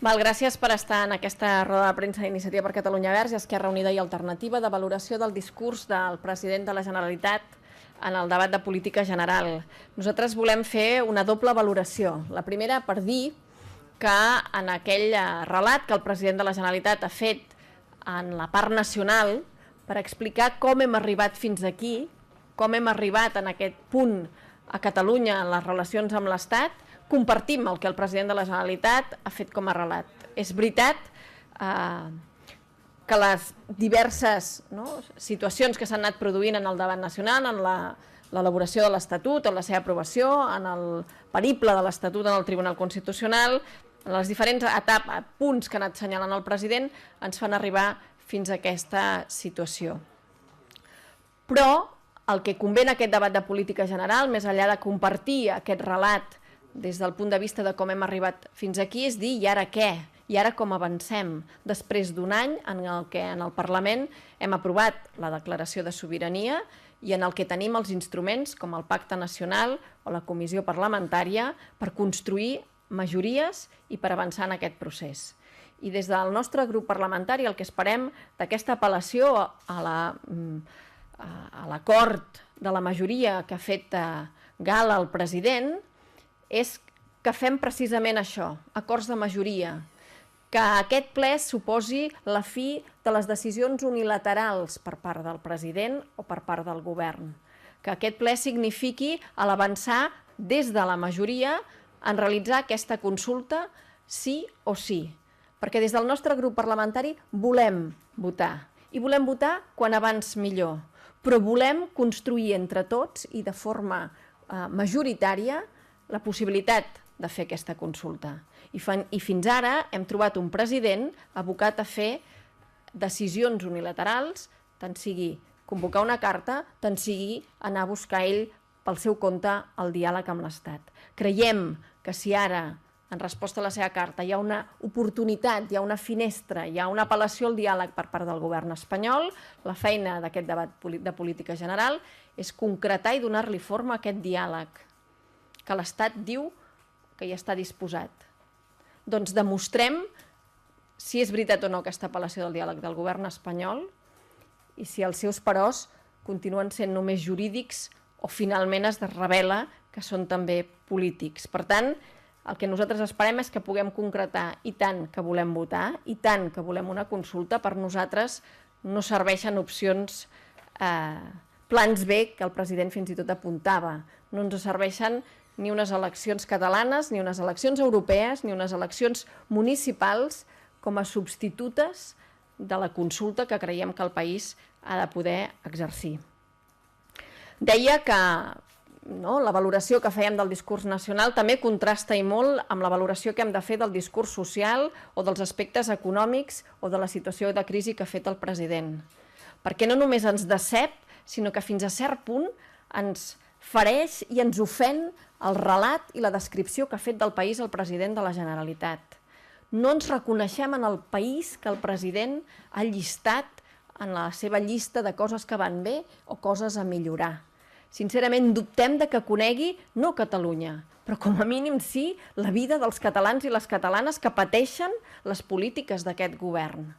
Gràcies per estar en aquesta roda de premsa d'Iniciativa per Catalunya Verds i Esquerra Unida i Alternativa de valoració del discurs del president de la Generalitat en el debat de política general. Nosaltres volem fer una doble valoració. La primera per dir que en aquell relat que el president de la Generalitat ha fet en la part nacional per explicar com hem arribat fins aquí, com hem arribat en aquest punt a Catalunya en les relacions amb l'Estat, compartim el que el president de la Generalitat ha fet com a relat. És veritat que les diverses situacions que s'han anat produint en el debat nacional, en l'elaboració de l'Estatut, en la seva aprovació, en el periple de l'Estatut en el Tribunal Constitucional, en les diferents punts que ha anat assenyalant el president, ens fan arribar fins a aquesta situació. Però el que convé en aquest debat de política general, més enllà de compartir aquest relat des del punt de vista de com hem arribat fins aquí, és dir, i ara què? I ara com avancem? Després d'un any en el que en el Parlament hem aprovat la declaració de sobirania i en el que tenim els instruments com el Pacte Nacional o la Comissió Parlamentària per construir majories i per avançar en aquest procés. I des del nostre grup parlamentari el que esperem d'aquesta apel·lació a l'acord de la majoria que ha fet gala el president és que fem precisament això, acords de majoria, que aquest ple suposi la fi de les decisions unilaterals per part del president o per part del govern, que aquest ple signifiqui l'avançar des de la majoria en realitzar aquesta consulta sí o sí, perquè des del nostre grup parlamentari volem votar, i volem votar quan abans millor, però volem construir entre tots i de forma majoritària la possibilitat de fer aquesta consulta. I fins ara hem trobat un president abocat a fer decisions unilaterals, tant sigui convocar una carta, tant sigui anar a buscar ell pel seu compte el diàleg amb l'Estat. Creiem que si ara, en resposta a la seva carta, hi ha una oportunitat, hi ha una finestra, hi ha una apel·lació al diàleg per part del govern espanyol, la feina d'aquest debat de política general és concretar i donar-li forma a aquest diàleg que l'Estat diu que hi està disposat. Doncs demostrem si és veritat o no aquesta apel·lació del diàleg del govern espanyol i si els seus peròs continuen sent només jurídics o finalment es revela que són també polítics. Per tant, el que nosaltres esperem és que puguem concretar i tant que volem votar i tant que volem una consulta. Per nosaltres no serveixen opcions plans B que el president fins i tot apuntava. No ens serveixen ni unes eleccions catalanes, ni unes eleccions europees, ni unes eleccions municipals com a substitutes de la consulta que creiem que el país ha de poder exercir. Deia que la valoració que fèiem del discurs nacional també contrasta i molt amb la valoració que hem de fer del discurs social o dels aspectes econòmics o de la situació de crisi que ha fet el president. Perquè no només ens decep, sinó que fins a cert punt ens fereix i ens ofèn el relat i la descripció que ha fet del país el president de la Generalitat. No ens reconeixem en el país que el president ha llistat en la seva llista de coses que van bé o coses a millorar. Sincerament, dubtem de que conegui no Catalunya, però com a mínim sí la vida dels catalans i les catalanes que pateixen les polítiques d'aquest govern.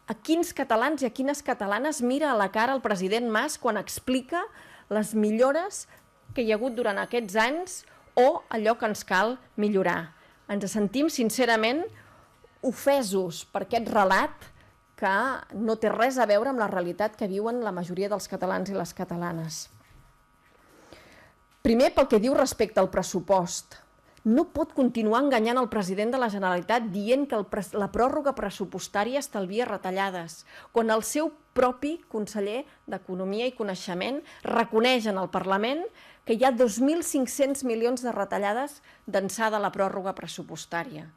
A quins catalans i a quines catalanes mira a la cara el president Mas quan explica les millores que hi ha hagut durant aquests anys o allò que ens cal millorar? Ens sentim sincerament ofesos per aquest relat que no té res a veure amb la realitat que viuen la majoria dels catalans i les catalanes. Primer, pel que diu respecte al pressupost. No pot continuar enganyant el president de la Generalitat dient que la pròrroga pressupostària estalvia retallades, quan el seu propi conseller d'Economia i Coneixement reconeix en el Parlament que hi ha 2.500 milions de retallades d'ençà de la pròrroga pressupostària.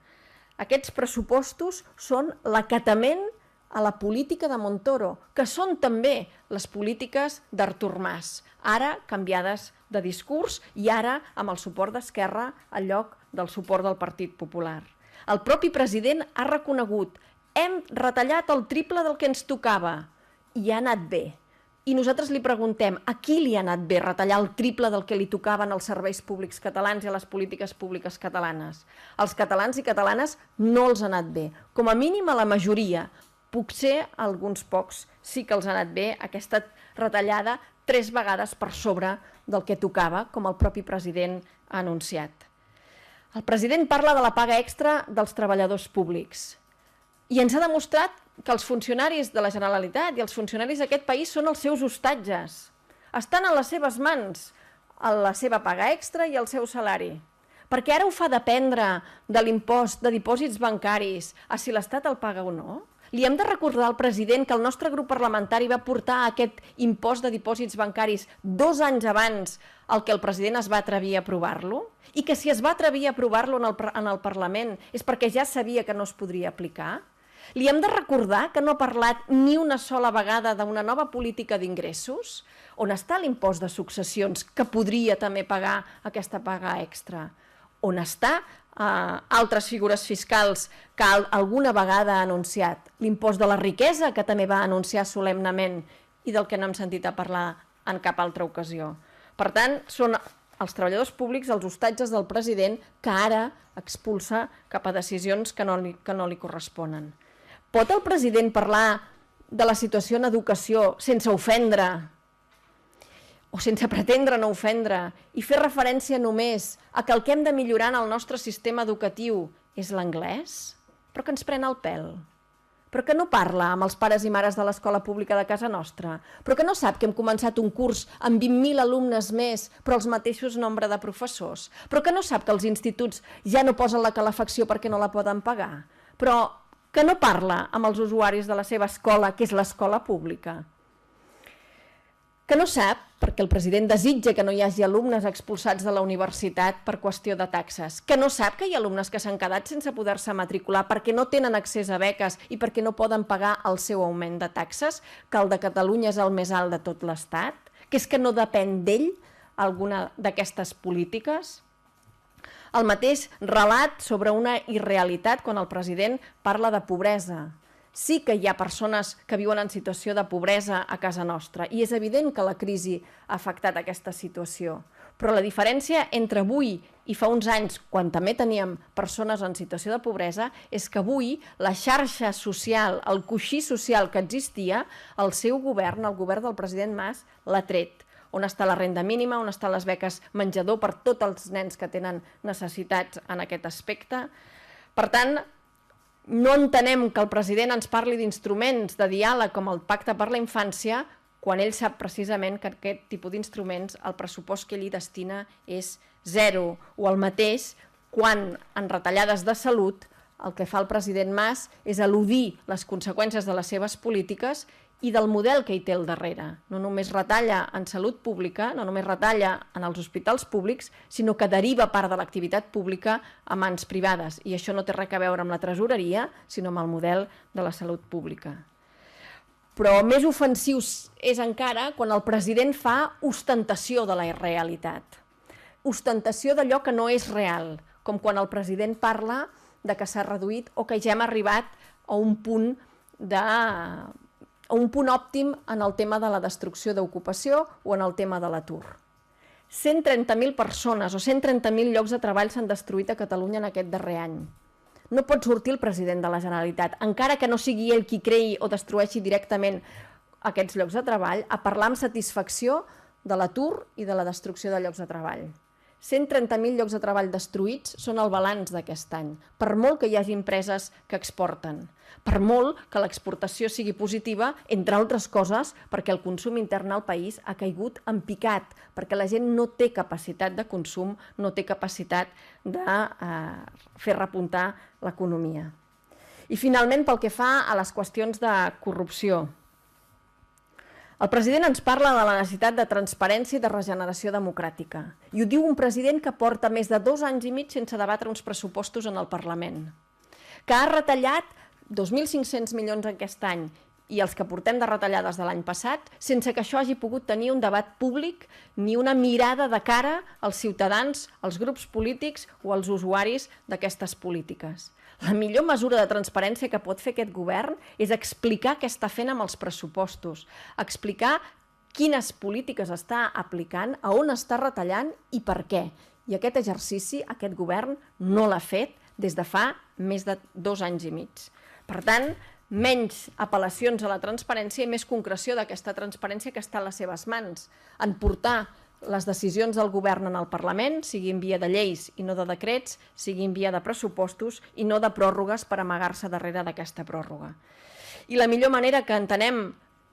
Aquests pressupostos són l'acatament a la política de Montoro, que són també les polítiques d'Artur Mas, ara canviades de discurs i ara amb el suport d'Esquerra al lloc del suport del Partit Popular. El propi president ha reconegut hem retallat el triple del que ens tocava i ha anat bé. I nosaltres li preguntem a qui li ha anat bé retallar el triple del que li tocaven als serveis públics catalans i a les polítiques públiques catalanes. Als catalans i catalanes no els ha anat bé. Com a mínim a la majoria, potser a alguns pocs sí que els ha anat bé aquesta retallada 3 vegades per sobre del que tocava, com el propi president ha anunciat. El president parla de la paga extra dels treballadors públics i ens ha demostrat que els funcionaris de la Generalitat i els funcionaris d'aquest país són els seus ostatges. Estan a les seves mans, a la seva paga extra i el seu salari. Perquè ara ho fa dependre de l'impost de dipòsits bancaris, a si l'Estat el paga o no? Li hem de recordar al president que el nostre grup parlamentari va portar aquest impost de dipòsits bancaris 2 anys abans el que el president es va atrevir a aprovar-lo? I que si es va atrevir a aprovar-lo en el Parlament és perquè ja sabia que no es podria aplicar? Li hem de recordar que no ha parlat ni una sola vegada d'una nova política d'ingressos? On està l'impost de successions, que podria també pagar aquesta paga extra? On està altres figures fiscals que alguna vegada ha anunciat? L'impost de la riquesa, que també va anunciar solemnament i del que no hem sentit a parlar en cap altra ocasió. Per tant, són els treballadors públics els hostatges del president que ara expulsa cap a decisions que no li corresponen. Pot el president parlar de la situació en educació sense ofendre o sense pretendre no ofendre i fer referència només a que el que hem de millorar en el nostre sistema educatiu és l'anglès? Però que ens pren el pèl. Però que no parla amb els pares i mares de l'escola pública de casa nostra. Però que no sap que hem començat un curs amb 20.000 alumnes més, però els mateixos nombre de professors. Però que no sap que els instituts ja no posen la calefacció perquè no la poden pagar. Però que no parla amb els usuaris de la seva escola, que és l'escola pública. Que no sap, perquè el president desitja que no hi hagi alumnes expulsats de la universitat per qüestió de taxes. Que no sap que hi ha alumnes que s'han quedat sense poder-se matricular perquè no tenen accés a beques i perquè no poden pagar el seu augment de taxes, que el de Catalunya és el més alt de tot l'Estat, que és que no depèn d'ell alguna d'aquestes polítiques. El mateix relat sobre una irrealitat quan el president parla de pobresa. Sí que hi ha persones que viuen en situació de pobresa a casa nostra i és evident que la crisi ha afectat aquesta situació. Però la diferència entre avui i fa uns anys, quan també teníem persones en situació de pobresa, és que avui la xarxa social, el coixí social que existia, el seu govern, el govern del president Mas, l'ha tret. On està la renda mínima, on estan les beques menjador per tots els nens que tenen necessitats en aquest aspecte. Per tant, no entenem que el president ens parli d'instruments de diàleg com el Pacte per la Infància, quan ell sap precisament que aquest tipus d'instruments, el pressupost que ell hi destina és 0, o el mateix quan en retallades de salut el que fa el president Mas és eludir les conseqüències de les seves polítiques i del model que hi té al darrere. No només retalla en salut pública, no només retalla en els hospitals públics, sinó que deriva part de l'activitat pública a mans privades. I això no té res a veure amb la tresoreria, sinó amb el model de la salut pública. Però més ofensiu és encara quan el president fa ostentació de la realitat. Ostentació d'allò que no és real, com quan el president parla de que s'ha reduït o que ja hem arribat a un punt òptim en el tema de la destrucció d'ocupació o en el tema de l'atur. 130.000 persones o 130.000 llocs de treball s'han destruït a Catalunya en aquest darrer any. No pot sortir el president de la Generalitat, encara que no sigui ell qui creï o destrueixi directament aquests llocs de treball, a parlar amb satisfacció de l'atur i de la destrucció de llocs de treball. 130.000 llocs de treball destruïts són el balanç d'aquest any, per molt que hi hagi empreses que exporten, per molt que l'exportació sigui positiva, entre altres coses, perquè el consum intern al país ha caigut en picat, perquè la gent no té capacitat de consum, no té capacitat de fer repuntar l'economia. I finalment, pel que fa a les qüestions de corrupció, el president ens parla de la necessitat de transparència i de regeneració democràtica. I ho diu un president que porta més de 2 anys i mig sense debatre uns pressupostos en el Parlament, que ha retallat 2.500 milions aquest any i els que portem de retallades de l'any passat, sense que això hagi pogut tenir un debat públic ni una mirada de cara als ciutadans, als grups polítics o als usuaris d'aquestes polítiques. La millor mesura de transparència que pot fer aquest govern és explicar què està fent amb els pressupostos, explicar quines polítiques està aplicant, a on està retallant i per què. I aquest exercici, aquest govern, no l'ha fet des de fa més de 2 anys i mig. Per tant, menys apel·lacions a la transparència i més concreció d'aquesta transparència que està a les seves mans, en portar les decisions del govern en el Parlament, sigui en via de lleis i no de decrets, sigui en via de pressupostos i no de pròrrogues per amagar-se darrere d'aquesta pròrroga. I la millor manera que entenem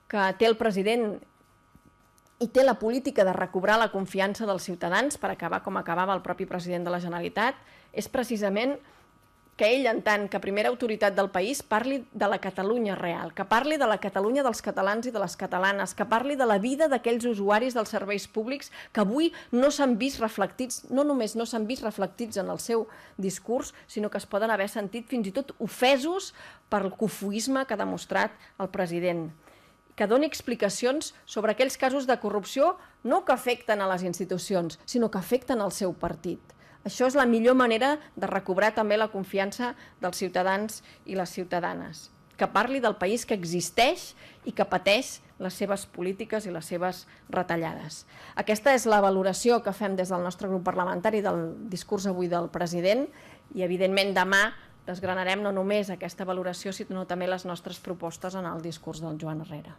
que té el president i té la política de recobrar la confiança dels ciutadans per acabar com acabava el propi president de la Generalitat és precisament que ell, en tant que primera autoritat del país, parli de la Catalunya real, que parli de la Catalunya dels catalans i de les catalanes, que parli de la vida d'aquells usuaris dels serveis públics que avui no s'han vist reflectits, no només no s'han vist reflectits en el seu discurs, sinó que es poden haver sentit fins i tot ofesos per el cofoisme que ha demostrat el president, que doni explicacions sobre aquells casos de corrupció no que afecten a les institucions, sinó que afecten al seu partit. Això és la millor manera de recobrar també la confiança dels ciutadans i les ciutadanes. Que parli del país que existeix i que pateix les seves polítiques i les seves retallades. Aquesta és la valoració que fem des del nostre grup parlamentari del discurs avui del president i, evidentment, demà desgranarem no només aquesta valoració, sinó també les nostres propostes en el discurs del Joan Herrera.